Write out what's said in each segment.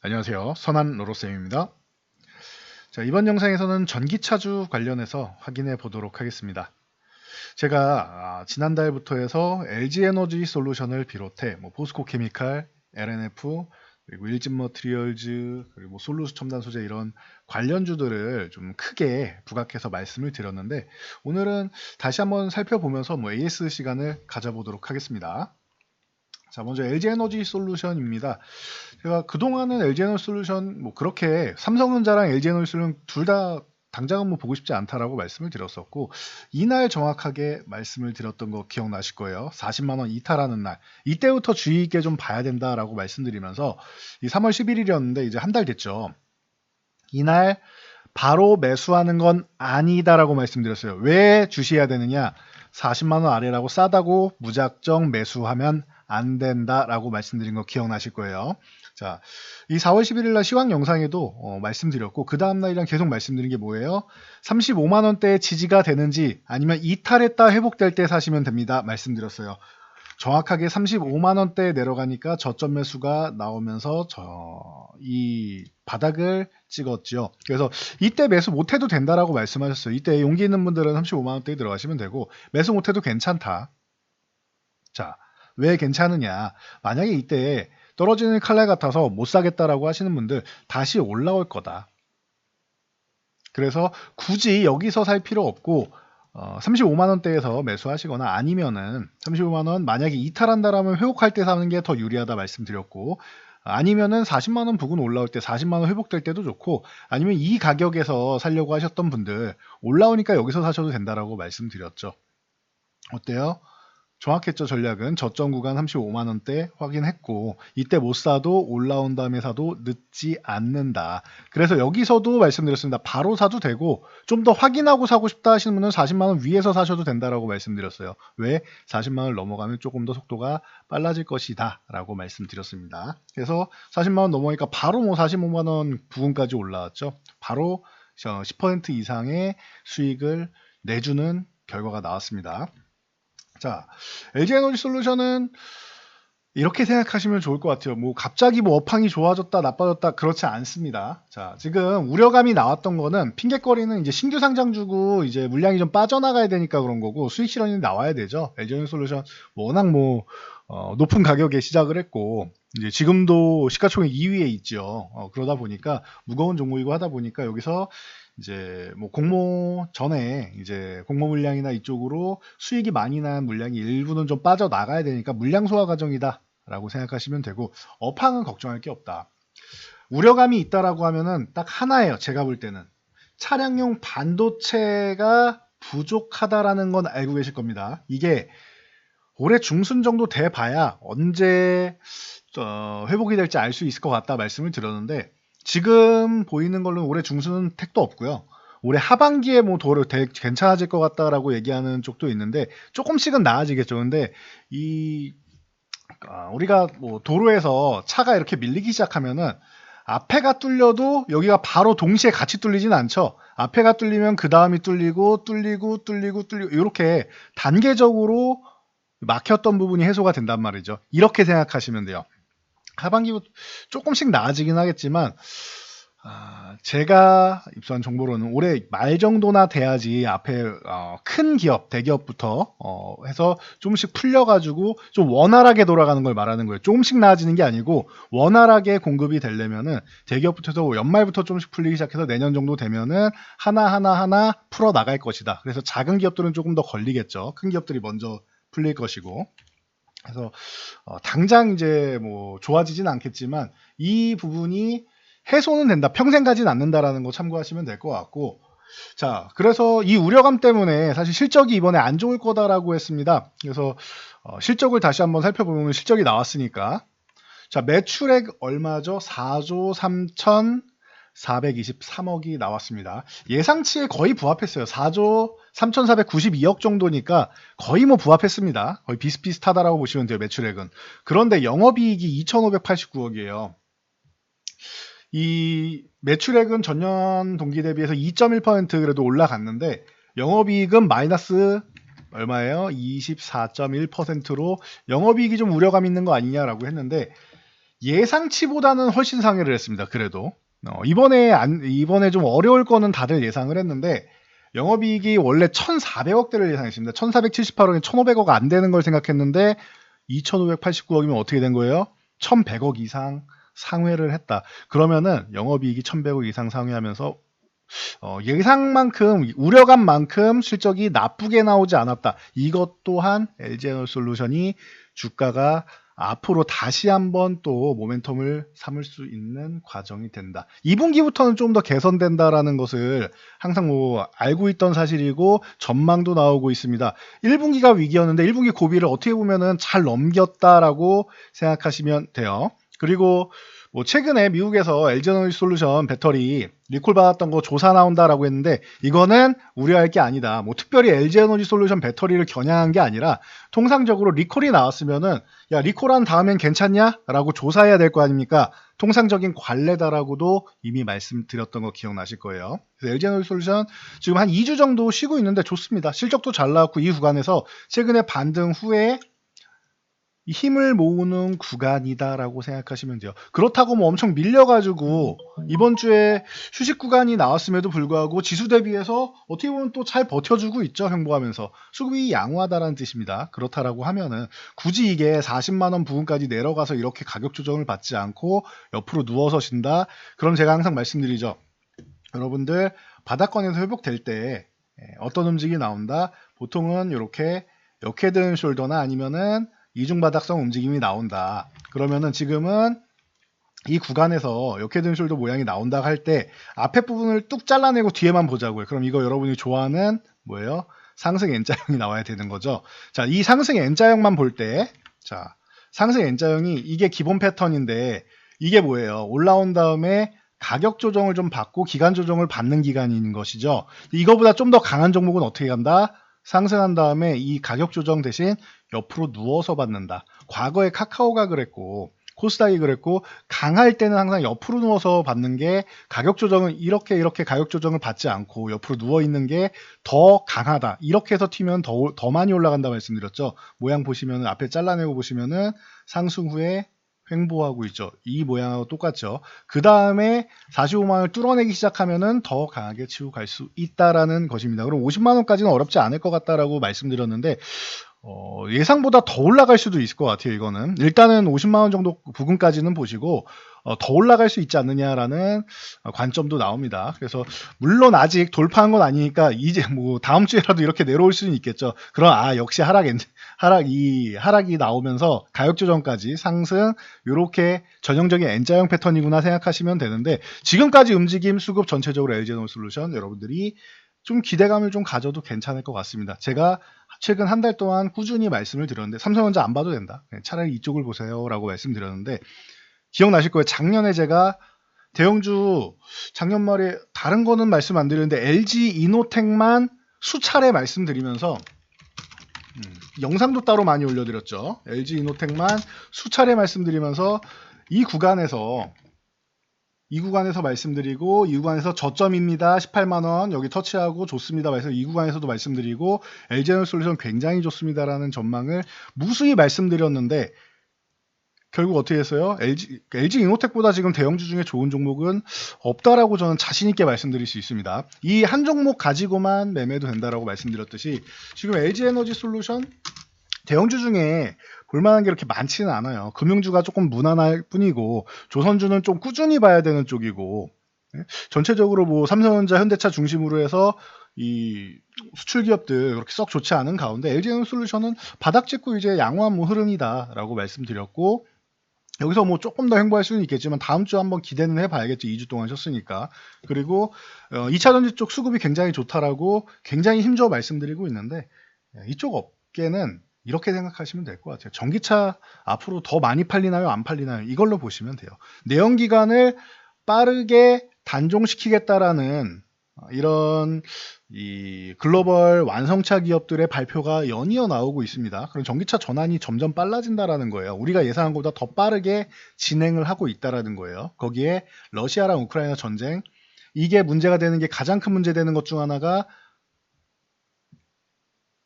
안녕하세요. 선한 로로쌤입니다. 자, 이번 영상에서는 전기차주 관련해서 확인해 보도록 하겠습니다. 제가 지난달부터 해서 LG에너지 솔루션을 비롯해 포스코 케미칼, LNF, 그리고 일진 머티리얼즈, 그리고 솔루스 첨단 소재 이런 관련주들을 좀 크게 부각해서 말씀을 드렸는데 오늘은 다시 한번 살펴보면서 AS 시간을 가져보도록 하겠습니다. 자, 먼저 LG에너지 솔루션입니다. 제가 그동안은 LG에너지 솔루션 그렇게 삼성전자랑 LG에너지 솔루션 둘 다 당장은 보고 싶지 않다라고 말씀을 드렸었고, 이날 정확하게 말씀을 드렸던 거 기억나실 거예요. 40만원 이탈하는 날, 이때부터 주의 있게 좀 봐야 된다라고 말씀드리면서 이 3월 11일이었는데 이제 한 달 됐죠. 이날 바로 매수하는 건 아니다라고 말씀드렸어요. 왜 주시해야 되느냐? 40만원 아래라고 싸다고 무작정 매수하면 안 된다라고 말씀드린 거 기억나실 거예요. 자, 이 4월 11일 날 시황 영상에도 말씀드렸고, 그 다음날이랑 계속 말씀드린 게 뭐예요? 35만원대에 지지가 되는지 아니면 이탈했다 회복될 때 사시면 됩니다 말씀드렸어요. 정확하게 35만원대에 내려가니까 저점 매수가 나오면서 이 바닥을 찍었죠. 그래서 이때 매수 못해도 된다라고 말씀하셨어요. 이때 용기 있는 분들은 35만원대에 들어가시면 되고, 매수 못해도 괜찮다. 자, 왜 괜찮으냐? 만약에 이때 떨어지는 칼날 같아서 못 사겠다라고 하시는 분들 다시 올라올 거다. 그래서 굳이 여기서 살 필요 없고 35만원대에서 매수하시거나 아니면은 35만원 만약에 이탈한다라면 회복할 때 사는 게 더 유리하다 말씀드렸고, 아니면은 40만원 부근 올라올 때 40만원 회복될 때도 좋고, 아니면 이 가격에서 살려고 하셨던 분들 올라오니까 여기서 사셔도 된다라고 말씀드렸죠. 어때요? 정확했죠. 전략은 저점 구간 35만원대 확인했고, 이때 못 사도 올라온 다음에 사도 늦지 않는다. 그래서 여기서도 말씀드렸습니다. 바로 사도 되고 좀 더 확인하고 사고 싶다 하시는 분은 40만원 위에서 사셔도 된다라고 말씀드렸어요. 왜? 40만원을 넘어가면 조금 더 속도가 빨라질 것이다 라고 말씀드렸습니다. 그래서 40만원 넘어가니까 바로 45만원 부근까지 올라왔죠. 바로 10% 이상의 수익을 내주는 결과가 나왔습니다. 자, LG에너지 솔루션은 이렇게 생각하시면 좋을 것 같아요. 갑자기 업황이 좋아졌다 나빠졌다 그렇지 않습니다. 자, 지금 우려감이 나왔던 거는 핑계거리는 이제 신규 상장주고 이제 물량이 좀 빠져나가야 되니까 그런 거고, 수익 실현이 나와야 되죠. LG에너지 솔루션 워낙 높은 가격에 시작을 했고 이제 지금도 시가총액 2위에 있죠. 그러다 보니까 무거운 종목이고 하다 보니까 여기서 이제 공모 전에 이제 공모 물량이나 이쪽으로 수익이 많이 난 물량이 일부는 좀 빠져나가야 되니까 물량 소화 과정이다 라고 생각하시면 되고, 업황은 걱정할 게 없다. 우려감이 있다라고 하면은 딱 하나예요. 제가 볼 때는 차량용 반도체가 부족하다라는 건 알고 계실 겁니다. 이게 올해 중순 정도 돼 봐야 언제 회복이 될지 알 수 있을 것 같다 말씀을 드렸는데, 지금 보이는 걸로는 올해 중순은 택도 없고요. 올해 하반기에 도로 괜찮아질 것 같다라고 얘기하는 쪽도 있는데 조금씩은 나아지겠죠. 근데 우리가 도로에서 차가 이렇게 밀리기 시작하면은 앞에가 뚫려도 여기가 바로 동시에 같이 뚫리진 않죠. 앞에가 뚫리면 그 다음이 뚫리고 이렇게 단계적으로 막혔던 부분이 해소가 된단 말이죠. 이렇게 생각하시면 돼요. 하반기부터 조금씩 나아지긴 하겠지만, 제가 입수한 정보로는 올해 말 정도나 돼야지 앞에 큰 기업, 대기업부터 해서 조금씩 풀려가지고 좀 원활하게 돌아가는 걸 말하는 거예요. 조금씩 나아지는 게 아니고 원활하게 공급이 되려면은 대기업부터 해서 연말부터 조금씩 풀리기 시작해서 내년 정도 되면은 하나 풀어 나갈 것이다. 그래서 작은 기업들은 조금 더 걸리겠죠. 큰 기업들이 먼저 풀릴 것이고. 그래서 당장 이제 좋아지진 않겠지만 이 부분이 해소는 된다. 평생 가진 않는다라는 거 참고하시면 될 것 같고, 자, 그래서 이 우려감 때문에 사실 실적이 이번에 안 좋을 거다라고 했습니다. 그래서 실적을 다시 한번 살펴보면 실적이 나왔으니까, 자, 매출액 얼마죠? 4조 3,423억이 나왔습니다. 예상치에 거의 부합했어요. 4조 3,492억 정도니까 거의 부합했습니다. 거의 비슷비슷하다라고 보시면 돼요, 매출액은. 그런데 영업이익이 2,589억이에요. 이 매출액은 전년 동기 대비해서 2.1% 그래도 올라갔는데, 영업이익은 마이너스 얼마예요? 24.1%로 영업이익이 좀 우려감 있는 거 아니냐라고 했는데, 예상치보다는 훨씬 상회를 했습니다. 그래도 이번에 좀 어려울 거는 다들 예상을 했는데 영업이익이 원래 1,400억대를 예상했습니다. 1,478억에 1,500억 안 되는 걸 생각했는데 2,589억이면 어떻게 된 거예요? 1,100억 이상 상회를 했다. 그러면은 영업이익이 1,100억 이상 상회하면서 예상만큼 우려간 만큼 실적이 나쁘게 나오지 않았다. 이것 또한 LG에너지솔루션이 주가가 앞으로 다시 한번 또 모멘텀을 삼을 수 있는 과정이 된다. 2분기부터는 좀 더 개선된다라는 것을 항상 알고 있던 사실이고 전망도 나오고 있습니다. 1분기가 위기였는데 1분기 고비를 어떻게 보면은 잘 넘겼다라고 생각하시면 돼요. 그리고 최근에 미국에서 LG에너지솔루션 배터리 리콜 받았던 거 조사 나온다라고 했는데 이거는 우려할 게 아니다. 특별히 LG에너지솔루션 배터리를 겨냥한 게 아니라 통상적으로 리콜이 나왔으면은 야 리콜한 다음엔 괜찮냐? 라고 조사해야 될 거 아닙니까? 통상적인 관례다라고도 이미 말씀드렸던 거 기억나실 거예요. 그래서 LG에너지솔루션 지금 한 2주 정도 쉬고 있는데 좋습니다. 실적도 잘 나왔고 이 구간에서 최근에 반등 후에 힘을 모으는 구간이다라고 생각하시면 돼요. 그렇다고 엄청 밀려가지고 이번 주에 휴식 구간이 나왔음에도 불구하고 지수 대비해서 어떻게 보면 또 잘 버텨주고 있죠. 횡보하면서 수급이 양호하다라는 뜻입니다. 그렇다라고 하면은 굳이 이게 40만 원 부근까지 내려가서 이렇게 가격 조정을 받지 않고 옆으로 누워서 쉰다. 그럼 제가 항상 말씀드리죠. 여러분들 바닥권에서 회복될 때 어떤 움직임이 나온다. 보통은 이렇게 역헤드 숄더나 아니면은 이중바닥성 움직임이 나온다. 그러면은 지금은 이 구간에서 역헤드 숄더 모양이 나온다 할 때 앞에 부분을 뚝 잘라내고 뒤에만 보자고요. 그럼 이거 여러분이 좋아하는 뭐예요? 상승 N자형이 나와야 되는 거죠. 자, 이 상승 N자형만 볼 때, 자, 상승 N자형이 이게 기본 패턴인데 이게 뭐예요? 올라온 다음에 가격 조정을 좀 받고 기간 조정을 받는 기간인 것이죠. 이거보다 좀 더 강한 종목은 어떻게 간다? 상승한 다음에 이 가격 조정 대신 옆으로 누워서 받는다. 과거에 카카오가 그랬고 코스닥이 그랬고 강할 때는 항상 옆으로 누워서 받는 게 가격 조정은 이렇게 가격 조정을 받지 않고 옆으로 누워 있는 게 더 강하다. 이렇게 해서 튀면 더 많이 올라간다 말씀드렸죠. 모양 보시면 앞에 잘라내고 보시면은 상승 후에 횡보하고 있죠. 이 모양하고 똑같죠. 그 다음에 45만원을 뚫어내기 시작하면은 더 강하게 치고 갈 수 있다라는 것입니다. 그럼 50만원까지는 어렵지 않을 것 같다라고 말씀드렸는데 예상보다 더 올라갈 수도 있을 것 같아요. 이거는 일단은 50만원 정도 부근까지는 보시고 더 올라갈 수 있지 않느냐라는 관점도 나옵니다. 그래서 물론 아직 돌파한 건 아니니까 이제 다음 주에라도 이렇게 내려올 수는 있겠죠. 그럼 역시 하락이 나오면서 가격 조정까지 상승 이렇게 전형적인 N자형 패턴이구나 생각하시면 되는데 지금까지 움직임 수급 전체적으로 LG에너지솔루션 여러분들이 좀 기대감을 좀 가져도 괜찮을 것 같습니다. 제가 최근 한 달 동안 꾸준히 말씀을 드렸는데 삼성전자 안 봐도 된다. 차라리 이쪽을 보세요 라고 말씀드렸는데 기억나실 거예요. 작년에 제가 대형주 작년 말에 다른 거는 말씀 안 드렸는데 LG 이노텍만 수차례 말씀드리면서 영상도 따로 많이 올려드렸죠. LG 이노텍만 수차례 말씀드리면서 이 구간에서 말씀드리고 이 구간에서 저점입니다. 18만원 여기 터치하고 좋습니다. 그래서 이 구간에서도 말씀드리고 LG에너지솔루션 굉장히 좋습니다라는 전망을 무수히 말씀드렸는데 결국 어떻게 했어요? LG 이노텍보다 지금 대형주 중에 좋은 종목은 없다라고 저는 자신 있게 말씀드릴 수 있습니다. 이 한 종목 가지고만 매매도 된다라고 말씀드렸듯이 지금 LG에너지솔루션 대형주 중에 볼만한 게 이렇게 많지는 않아요. 금융주가 조금 무난할 뿐이고 조선주는 좀 꾸준히 봐야 되는 쪽이고 전체적으로 삼성전자, 현대차 중심으로 해서 이 수출 기업들 그렇게 썩 좋지 않은 가운데 LG에너지솔루션은 바닥 찍고 이제 양호한 흐름이다라고 말씀드렸고 여기서 조금 더 횡보할 수는 있겠지만 다음 주 한번 기대는 해봐야겠죠. 2주 동안 쉬었으니까. 그리고 2차전지 쪽 수급이 굉장히 좋다라고 굉장히 힘줘서 말씀드리고 있는데 이쪽 업계는 이렇게 생각하시면 될 것 같아요. 전기차 앞으로 더 많이 팔리나요? 안 팔리나요? 이걸로 보시면 돼요. 내연기관을 빠르게 단종시키겠다라는 이런 이 글로벌 완성차 기업들의 발표가 연이어 나오고 있습니다. 그럼 전기차 전환이 점점 빨라진다라는 거예요. 우리가 예상한 것보다 더 빠르게 진행을 하고 있다라는 거예요. 거기에 러시아랑 우크라이나 전쟁 이게 문제가 되는 게 가장 큰 문제 되는 것 중 하나가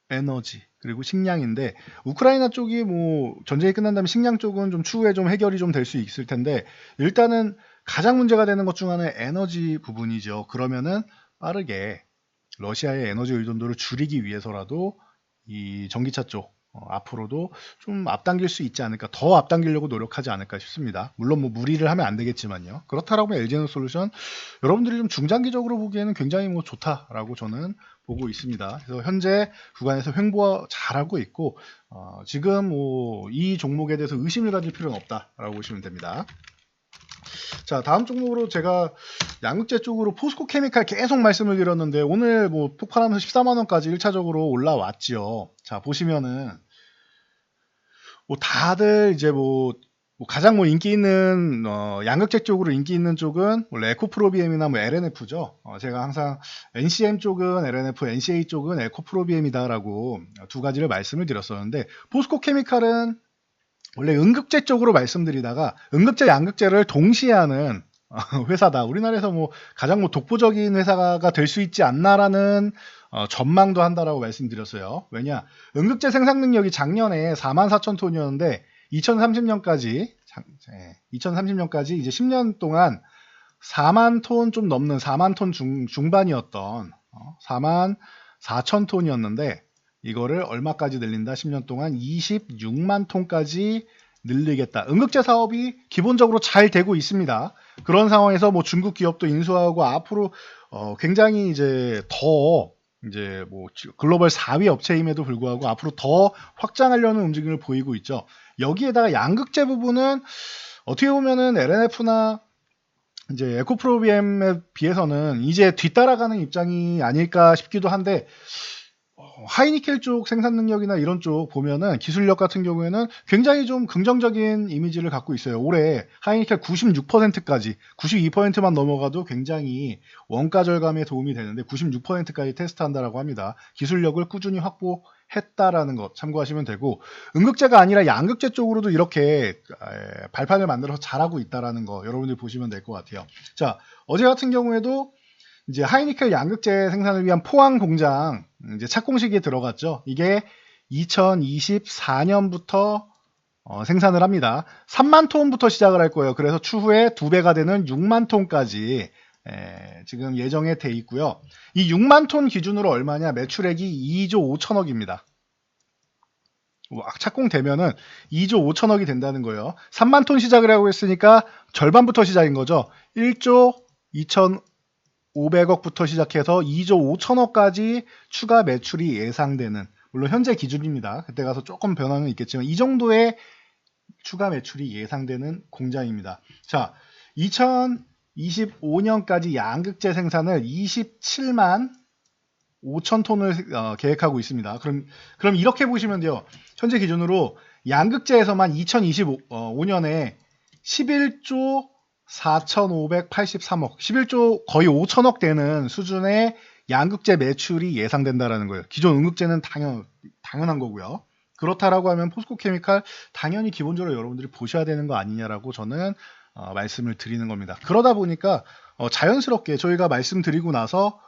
에너지 그리고 식량인데 우크라이나 쪽이 뭐 전쟁이 끝난 다음에 식량 쪽은 좀 추후에 좀 해결이 좀 될 수 있을 텐데 일단은 가장 문제가 되는 것 중 하나는 에너지 부분이죠. 그러면은 빠르게 러시아의 에너지 의존도를 줄이기 위해서라도 이 전기차 쪽 앞으로도 좀 앞당길 수 있지 않을까, 더 앞당기려고 노력하지 않을까 싶습니다. 물론 뭐 무리를 하면 안 되겠지만요. 그렇다라고 하면 LG에너솔루션 여러분들이 좀 중장기적으로 보기에는 굉장히 뭐 좋다라고 저는 보고 있습니다. 그래서 현재 구간에서 횡보 잘하고 있고 지금 뭐 이 종목에 대해서 의심을 가질 필요는 없다라고 보시면 됩니다. 자, 다음 종목으로 제가 양극재 쪽으로 포스코 케미칼 계속 말씀을 드렸는데 오늘 뭐 폭발하면서 14만 원까지 1차적으로 올라왔지요. 자, 보시면은 뭐 다들 이제 뭐 가장 뭐 인기 있는 양극재 쪽으로 인기 있는 쪽은 원래 에코프로비엠이나 뭐 LNF죠. 제가 항상 NCM 쪽은 LNF, NCA 쪽은 에코프로비엠이다라고 두 가지를 말씀을 드렸었는데 포스코 케미칼은 원래 음극재 쪽으로 말씀드리다가 음극재, 양극재를 동시에 하는 회사다. 우리나라에서 뭐 가장 뭐 독보적인 회사가 될 수 있지 않나라는 전망도 한다라고 말씀드렸어요. 왜냐, 음극재 생산 능력이 작년에 44,000톤이었는데 2030년까지 이제 10년 동안 4만 톤 좀 넘는 4만 톤 중반이었던 4만 4천 톤이었는데 이거를 얼마까지 늘린다? 10년 동안 26만 톤까지 늘리겠다. 음극재 사업이 기본적으로 잘 되고 있습니다. 그런 상황에서 뭐 중국 기업도 인수하고 앞으로 굉장히 이제 더 이제 뭐 글로벌 4위 업체임에도 불구하고 앞으로 더 확장하려는 움직임을 보이고 있죠. 여기에다가 양극재 부분은 어떻게 보면은 LNF나 이제 에코프로비엠에 비해서는 이제 뒤따라가는 입장이 아닐까 싶기도 한데 하이니켈 쪽 생산 능력이나 이런 쪽 보면은 기술력 같은 경우에는 굉장히 좀 긍정적인 이미지를 갖고 있어요. 올해 하이니켈 96%까지 92%만 넘어가도 굉장히 원가 절감에 도움이 되는데 96%까지 테스트한다라고 합니다. 기술력을 꾸준히 확보했다라는 것 참고하시면 되고 음극재가 아니라 양극재 쪽으로도 이렇게 발판을 만들어서 잘하고 있다라는 거 여러분들 보시면 될 것 같아요. 자, 어제 같은 경우에도 이제 하이니켈 양극재 생산을 위한 포항 공장 이제 착공식이 들어갔죠. 이게 2024년부터 생산을 합니다. 3만 톤부터 시작을 할 거예요. 그래서 추후에 2배가 되는 6만 톤까지 지금 예정에 돼 있고요. 이 6만 톤 기준으로 얼마냐? 매출액이 2조 5천억입니다. 착공되면은 2조 5천억이 된다는 거예요. 3만 톤 시작을 하고 있으니까 절반부터 시작인 거죠. 1조 2,500억부터 시작해서 2조 5천억까지 추가 매출이 예상되는, 물론 현재 기준입니다. 그때 가서 조금 변화는 있겠지만 이 정도의 추가 매출이 예상되는 공장입니다. 자, 2025년까지 양극재 생산을 27만 5천 톤을 계획하고 있습니다. 그럼 이렇게 보시면 돼요. 현재 기준으로 양극재에서만 2025년에 11조 4,583억, 11조 거의 5천억 되는 수준의 양극재 매출이 예상된다라는 거예요. 기존 음극재는 당연한 거고요. 그렇다라고 하면 포스코케미칼 당연히 기본적으로 여러분들이 보셔야 되는 거 아니냐라고 저는 말씀을 드리는 겁니다. 그러다 보니까 자연스럽게 저희가 말씀드리고 나서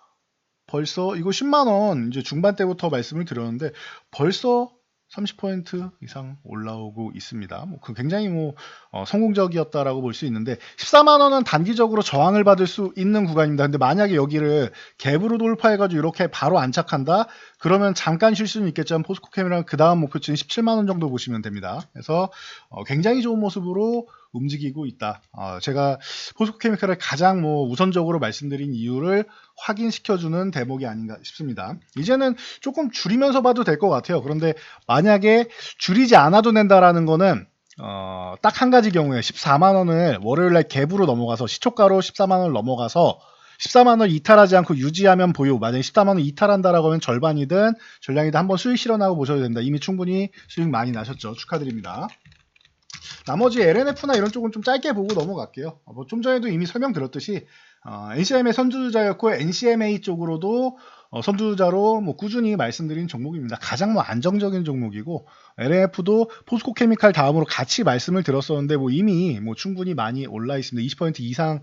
벌써 이거 10만원 이제 중반대부터 말씀을 드렸는데 벌써 30% 이상 올라오고 있습니다. 그 굉장히 성공적이었다라고 볼 수 있는데 14만원은 단기적으로 저항을 받을 수 있는 구간입니다. 근데 만약에 여기를 갭으로 돌파해가지고 이렇게 바로 안착한다? 그러면 잠깐 쉴 수는 있겠지만 포스코케미랑 그 다음 목표치는 17만원 정도 보시면 됩니다. 그래서 굉장히 좋은 모습으로 움직이고 있다. 제가 포스코케미칼을 가장 우선적으로 말씀드린 이유를 확인시켜주는 대목이 아닌가 싶습니다. 이제는 조금 줄이면서 봐도 될 것 같아요. 그런데 만약에 줄이지 않아도 된다라는 거는 딱 한 가지 경우에 14만원을 월요일날 갭으로 넘어가서 시초가로 14만원을 넘어가서 14만원 이탈하지 않고 유지하면 보유, 만약에 14만원 이탈한다라고 하면 절반이든 전량이든 한번 수익 실현하고 보셔도 된다. 이미 충분히 수익 많이 나셨죠. 축하드립니다. 나머지 LNF나 이런 쪽은 좀 짧게 보고 넘어갈게요. 좀 전에도 이미 설명드렸듯이 NCM의 선두주자였고 NCMA 쪽으로도 선두주자로 꾸준히 말씀드린 종목입니다. 가장 안정적인 종목이고 LNF도 포스코케미칼 다음으로 같이 말씀을 드렸었는데 이미 충분히 많이 올라 있습니다. 20% 이상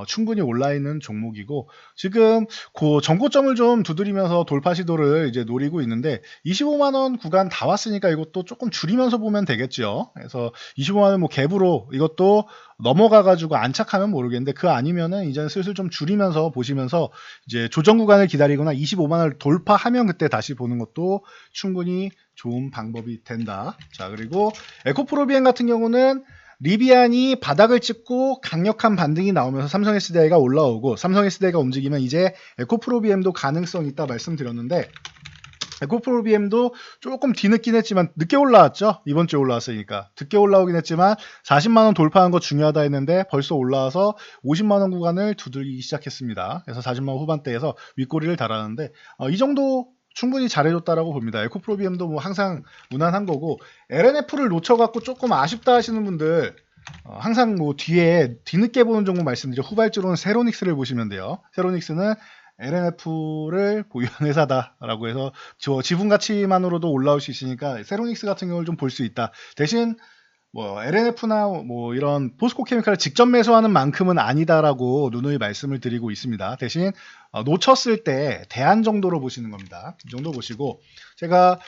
충분히 올라있는 종목이고, 지금 그 전고점을 좀 두드리면서 돌파 시도를 이제 노리고 있는데 25만원 구간 다 왔으니까 이것도 조금 줄이면서 보면 되겠죠. 그래서 25만원 뭐 갭으로 이것도 넘어가가지고 안착하면 모르겠는데, 그 아니면은 이제 슬슬 좀 줄이면서 보시면서 이제 조정 구간을 기다리거나 25만원을 돌파하면 그때 다시 보는 것도 충분히 좋은 방법이 된다. 자, 그리고 에코프로비엠 같은 경우는 리비안이 바닥을 찍고 강력한 반등이 나오면서 삼성 SDI가 올라오고, 삼성 SDI가 움직이면 이제 에코프로비엠도 가능성이 있다 말씀드렸는데, 에코프로비엠도 조금 뒤늦긴 했지만 늦게 올라왔죠. 이번 주에 올라왔으니까 늦게 올라오긴 했지만 40만원 돌파한 거 중요하다 했는데 벌써 올라와서 50만원 구간을 두들기기 시작했습니다. 그래서 40만원 후반대에서 윗꼬리를 달았는데 이 정도 충분히 잘해줬다라고 봅니다. 에코프로비엠도 뭐 항상 무난한 거고, LNF를 놓쳐갖고 조금 아쉽다 하시는 분들 항상 뭐 뒤늦게 보는 종목 말씀드려. 후발주로는 세로닉스를 보시면 돼요. 세로닉스는 LNF를 보유한 회사다라고 해서 저 지분 가치만으로도 올라올 수 있으니까 세로닉스 같은 경우를 좀 볼 수 있다. 대신 뭐 LNF나 뭐 이런 포스코 케미칼을 직접 매수하는 만큼은 아니다라고 누누이 말씀을 드리고 있습니다. 대신 놓쳤을 때 대안 정도로 보시는 겁니다. 이 정도 보시고, 제가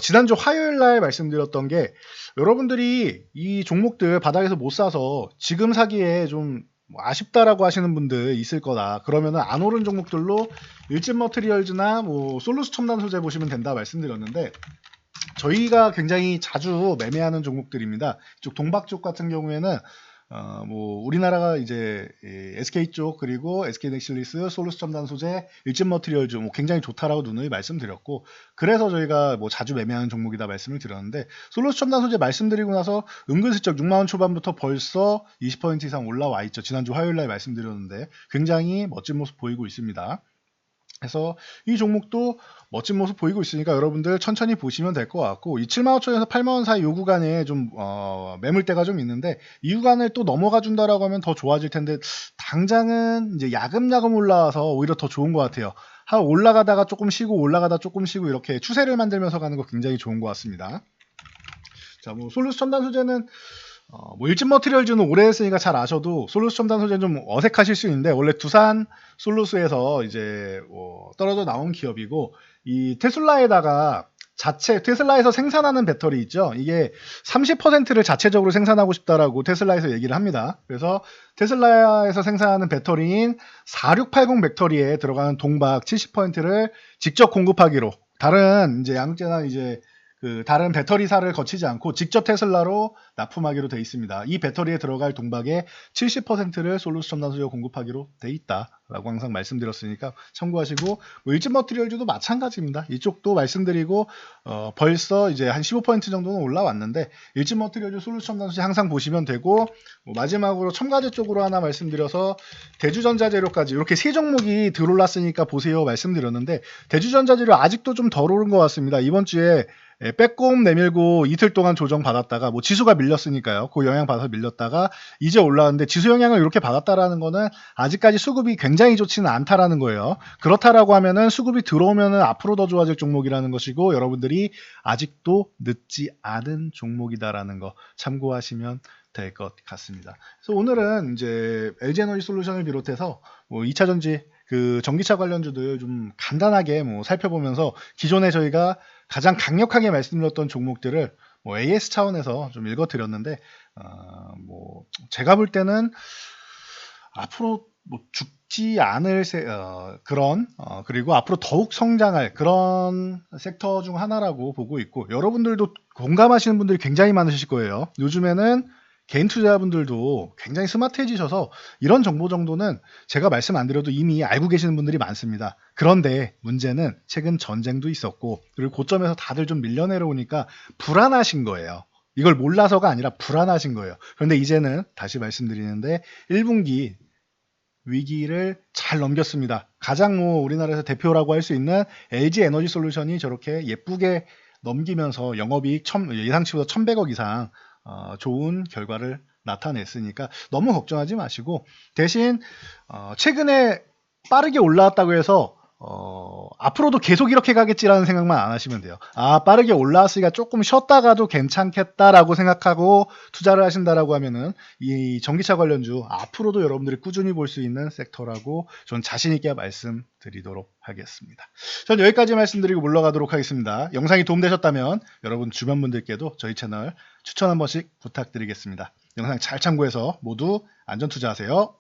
지난주 화요일 날 말씀드렸던 게, 여러분들이 이 종목들 바닥에서 못 사서 지금 사기에 좀 아쉽다라고 하시는 분들 있을 거다. 그러면은 안 오른 종목들로 일진 머트리얼즈나 뭐 솔루스 첨단 소재 보시면 된다 말씀드렸는데, 저희가 굉장히 자주 매매하는 종목들입니다. 이쪽 동박 쪽 같은 경우에는 뭐 우리나라가 이제 SK 쪽, 그리고 SK넥실리스, 솔루스 첨단 소재, 일진 머트리얼즈 뭐 굉장히 좋다라고 누누이 말씀드렸고, 그래서 저희가 뭐 자주 매매하는 종목이다 말씀을 드렸는데, 솔루스 첨단 소재 말씀드리고 나서 은근슬쩍 6만원 초반부터 벌써 20% 이상 올라와 있죠. 지난주 화요일날 말씀드렸는데 굉장히 멋진 모습 보이고 있습니다. 그래서 이 종목도 멋진 모습 보이고 있으니까 여러분들 천천히 보시면 될 것 같고, 이 7만5천에서 8만원 사이 이 구간에 좀 매물대가 좀 있는데, 이 구간을 또 넘어가 준다라고 하면 더 좋아질 텐데, 당장은 이제 야금야금 올라와서 오히려 더 좋은 것 같아요. 올라가다가 조금 쉬고 올라가다 조금 쉬고 이렇게 추세를 만들면서 가는 거 굉장히 좋은 것 같습니다. 자, 뭐 솔루스 첨단 소재는 뭐 일진 머티리얼즈는 오래 했으니까 잘 아셔도 솔루스 첨단 소재는 좀 어색하실 수 있는데, 원래 두산 솔루스에서 이제 떨어져 나온 기업이고, 이 테슬라에다가 테슬라에서 생산하는 배터리 있죠. 이게 30%를 자체적으로 생산하고 싶다라고 테슬라에서 얘기를 합니다. 그래서 테슬라에서 생산하는 배터리인 4680 배터리에 들어가는 동박 70%를 직접 공급하기로, 다른 이제 양극재나 이제 다른 배터리사를 거치지 않고 직접 테슬라로 납품하기로 돼 있습니다. 이 배터리에 들어갈 동박의 70%를 솔루스 첨단 소재가 공급하기로 돼 있다라고 항상 말씀드렸으니까 참고하시고, 뭐 일진 머티리얼즈도 마찬가지입니다. 이쪽도 말씀드리고 벌써 이제 한 15% 정도는 올라왔는데, 일진 머티리얼즈, 솔루스 첨단 소재 항상 보시면 되고, 뭐 마지막으로 첨가제 쪽으로 하나 말씀드려서, 대주전자재료까지 이렇게 세 종목이 들어올랐으니까 보세요 말씀드렸는데, 대주전자재료 아직도 좀 덜 오른 것 같습니다. 이번 주에 빼꼼 내밀고 이틀 동안 조정 받았다가, 뭐 지수가 밀렸으니까요. 그 영향 받아서 밀렸다가 이제 올라왔는데, 지수 영향을 이렇게 받았다라는 거는 아직까지 수급이 굉장히 좋지는 않다라는 거예요. 그렇다라고 하면은 수급이 들어오면은 앞으로 더 좋아질 종목이라는 것이고, 여러분들이 아직도 늦지 않은 종목이다라는 거 참고하시면 될 것 같습니다. 그래서 오늘은 이제 LG에너지 솔루션을 비롯해서 뭐 2차전지 전기차 관련주들 좀 간단하게 뭐 살펴보면서, 기존에 저희가 가장 강력하게 말씀드렸던 종목들을 뭐 AS 차원에서 좀 읽어드렸는데, 뭐 제가 볼 때는 앞으로 뭐 죽지 않을 그런 그리고 앞으로 더욱 성장할 그런 섹터 중 하나라고 보고 있고, 여러분들도 공감하시는 분들이 굉장히 많으실 거예요. 요즘에는 개인 투자분들도 굉장히 스마트해지셔서 이런 정보 정도는 제가 말씀 안 드려도 이미 알고 계시는 분들이 많습니다. 그런데 문제는 최근 전쟁도 있었고, 그리고 고점에서 다들 좀 밀려내려오니까 불안하신 거예요. 이걸 몰라서가 아니라 불안하신 거예요. 그런데 이제는 다시 말씀드리는데 1분기 위기를 잘 넘겼습니다. 가장 뭐 우리나라에서 대표라고 할 수 있는 LG 에너지 솔루션이 저렇게 예쁘게 넘기면서 영업이익 예상치보다 1100억 이상 좋은 결과를 나타냈으니까 너무 걱정하지 마시고, 대신 최근에 빠르게 올라왔다고 해서 앞으로도 계속 이렇게 가겠지라는 생각만 안 하시면 돼요. 빠르게 올라왔으니까 조금 쉬었다가도 괜찮겠다라고 생각하고 투자를 하신다라고 하면은 이 전기차 관련주 앞으로도 여러분들이 꾸준히 볼 수 있는 섹터라고 전 자신 있게 말씀드리도록 하겠습니다. 전 여기까지 말씀드리고 물러가도록 하겠습니다. 영상이 도움되셨다면 여러분 주변 분들께도 저희 채널 추천 한 번씩 부탁드리겠습니다. 영상 잘 참고해서 모두 안전 투자하세요.